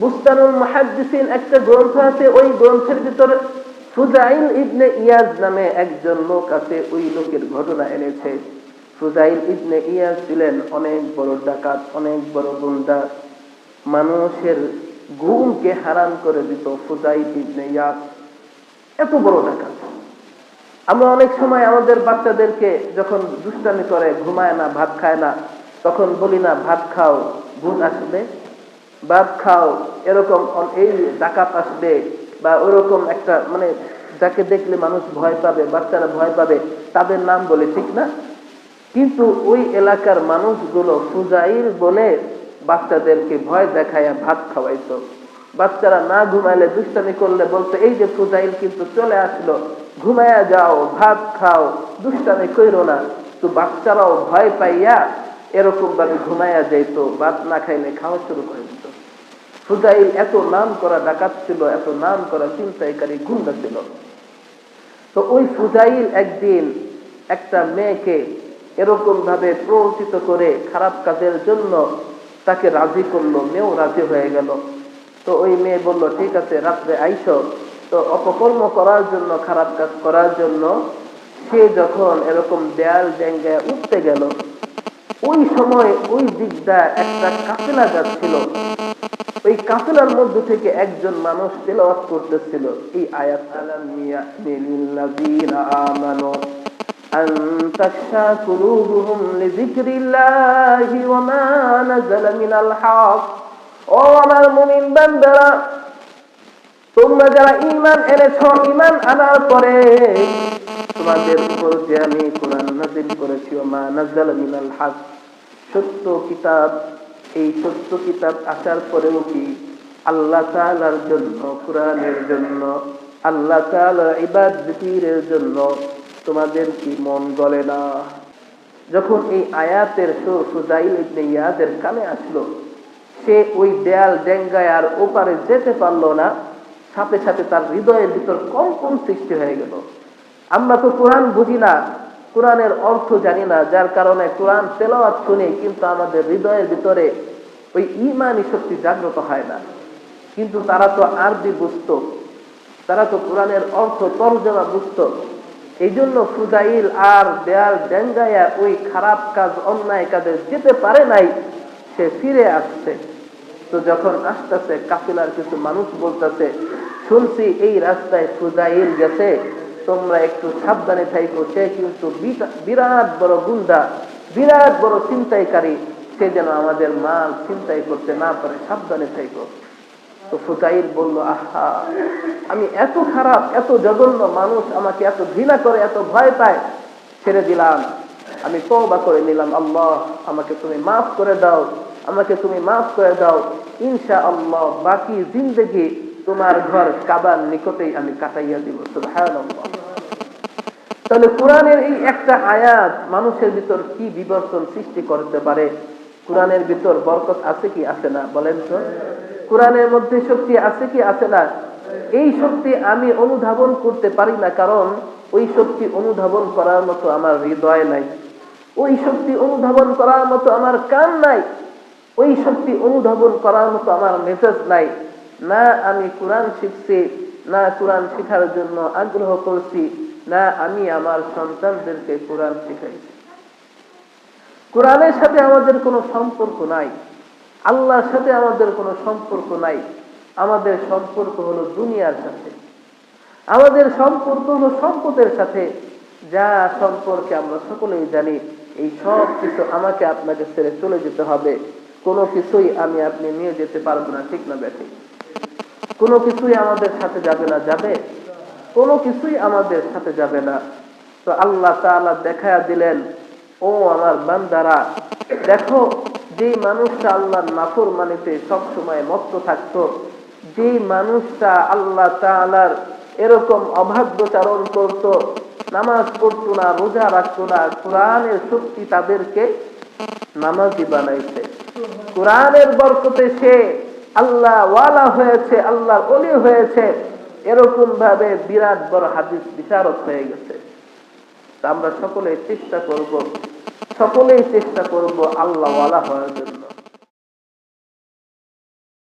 বুস্তানুল মুহাদ্দিসিন একটা গ্রন্থ আছে, ওই গ্রন্থের ভিতরে ফুজাইল ইবনে ইয়াজ নামে একজন লোক আছে, ওই লোকের ঘটনা এনেছে। ফুজাইল ইবনে ইয়াজ ছিলেন অনেক বড় ডাকাত, অনেক বড় গুন্ডা, মানুষের ঘুমকে হারাম করে দিত ফুজাইল ইবনে ইয়াজ, এত বড় ডাকাত। আমরা অনেক সময় আমাদের বাচ্চাদেরকে যখন দুষ্টামি করে, ঘুমায় না, ভাত খায় না, তখন বলি না ভাত খাও ঘুম আসবে, ভাত খাও এরকম এই ডাকাত আসবে, বা ওইরকম একটা মানে যাকে দেখলে মানুষ ভয় পাবে, বাচ্চারা ভয় পাবে, তাদের নাম বলে, ঠিক না? কিন্তু ওই এলাকার মানুষগুলো ফুজাইল বলে বাচ্চাদেরকে ভয় দেখায়া ভাত খাওয়াইতো। বাচ্চারা না ঘুমাইলে, দুষ্টামি করলে বলতো এই যে ফুজাইল কিন্তু চলে আসলো, ঘুমায়া যাও, ভাত খাও, দুষ্টামি কইরো না। তো বাচ্চারাও ভয় পাইয়া এরকম ভাবে ঘুমায়া যেত, ভাত না খাইলে খাওয়া শুরু করে দিত। ফুজাইল এত নাম করা ডাকাত ছিল, এত নাম করা ছিনতাইকারী গুন্ডা ছিল। তো ওই ফুজাইল একদিন একটা মেয়েকে এরকম ভাবে প্ররোচিত করে খারাপ কাজের জন্য তাকে রাজি করলো, মেয়েও রাজি হয়ে গেল। তো ওই মেয়ে বলল ঠিক আছে, রাত্রে আইসো। তো অপকর্ম করার জন্য, খারাপ কাজ করার জন্য সে যখন এরকম দেয়াল ডেঙ্গায় উঠতে গেল, ওই সময় ওই দিকটা একটা কাফেলা যাচ্ছিল। ওই কাফেলার মধ্যে থেকে একজন মানুষ তেলাওয়াত করতেছিল এই আয়াত, আলাম ইয়ানিল্লাযীনা আমানু আন তাখশা কুলুবুহুম লিযিকরিল্লাহি ওয়া মা নাযালা মিনাল হক। ও আমার মুমিন বান্দারা, তোমরা যারা ঈমান এনেছো, ঈমান আনার পরে তোমাদের উপর যে আমি কোরআন নাযিল করেছি, ওয়া মা নাযালা মিনাল হক, সত্য কিতাব, এই সত্য কিতাব আসার পরেও কি আল্লাহ তাআলার জন্য, কোরআনের জন্য, আল্লাহ তাআলার ইবাদতের জন্য তোমাদের কি মন গলে না? যখন এই আয়াতের সুর ফুজাইল ইবনে ইয়াদের কানে আসলো, সে ওই দেয়াল ডেঙ্গায় আর ওপারে যেতে পারলো না। সাথে সাথে তার হৃদয়ের ভিতর কম্পন সৃষ্টি হয়ে গেল। আমরা তো কোরআন বুঝি না, কোরআনের অর্থ জানি না, যার কারণে কোরআন তেলাওয়াত শুনি কিন্তু আমাদের হৃদয়ের ভিতরে ওই ঈমানি শক্তি জাগ্রত হয় না। কিন্তু তারা তো আরবি বুঝতো, তারা তো কোরআনের অর্থ তরজমা বুঝতো। এই জন্য ফুজাইল আর দেয়াল ডেঙ্গায়া ওই খারাপ কাজ, অন্যায় কাজে যেতে পারে নাই, সে ফিরে আসছে। তো যখন আসতেছে, কাফিলার কিছু মানুষ বলতেছে, শুনছি এই রাস্তায় ফুজাইল গেছে, তোমরা একটু সাবধানে থাইকো, সে কিন্তু বিরাট বড় গুন্ডা, বিরাট বড় ছিনতাইকারী, সে যেন আমাদের মাল ছিনতাই করতে না পারে, সাবধানে থাইকো। তো ফুজাইল বলল, আহা, আমি এত খারাপ, এত জঘন্য মানুষ আমাকে এত ঘৃণা করে, এত ভয় পায়, ছেড়ে দিলাম, আমি তওবা করে নিলাম, আল্লাহ আমাকে তুমি মাফ করে দাও, আমাকে তুমি মাফ করে দাও, ইনশাআল্লাহ বাকি জিন্দেগি তোমার ঘর কাবার নিকটেই আমি কাটাইয়া দিব। সুবহানাল্লাহ। তাহলে কোরআনের এই একটা আয়াত মানুষের ভিতর কি বিবর্তন সৃষ্টি করতে পারে? কোরআনের ভিতর বরকত আছে কি আছে না বলেন তো? কোরআনের মধ্যে শক্তি আছে কি আছে না? এই শক্তি আমি অনুধাবন করতে পারি না, কারণ ওই শক্তি অনুধাবন করার মতো আমার হৃদয় নাই, ওই শক্তি অনুধাবন করার মতো আমার কান নাই, ওই শক্তি অনুধাবন করার মতো আমার মেজাজ নাই। না আমি কোরআন শিখছি, না কোরআন শেখার জন্য আগ্রহ করছি, না আমি আমার সন্তানদেরকে কোরআন শিখাইছি। কোরআনের সাথে আমাদের কোনো সম্পর্ক নাই, আল্লাহর সাথে আমাদের কোনো সম্পর্ক নাই। আমাদের সম্পর্ক হলো দুনিয়ার সাথে, আমাদের সম্পর্ক হলো সম্পদের সাথে। যা সম্পর্কে আমরা সকলেই জানি, এই সব কিছু আমাকে আপনাকে ছেড়ে চলে যেতে হবে। কোনো কিছুই আমি আপনি নিয়ে যেতে পারবো না, ঠিক না বেঠিক? কোনো কিছুই আমাদের সাথে যাবে না, যাবে? কোনো কিছুই আমাদের সাথে যাবে না। তো আল্লাহ তাআলা দেখায়া দিলেন, ও আমার বান্দারা, দেখো, যে মানুষটা আল্লাহর নাফরমানিতে সব সময় মত্ত থাকতো, যে মানুষটা আল্লাহ তাআলার এরকম অবাধ্যচারণ করত, নামাজ পড়তো না, রোজা রাখতো না, কোরআনের শক্তি তাদেরকে নামাজি বানাইছে। কোরআনের বরকতে সে আল্লাহ ওয়ালা হয়েছে, আল্লাহর ওলি হয়েছে, এরকম ভাবে বিরাট বড় হাদিস বিশারদ হয়ে গেছে। আমরা সকলেই চেষ্টা করব আল্লাহ ওয়ালা হওয়ার জন্য।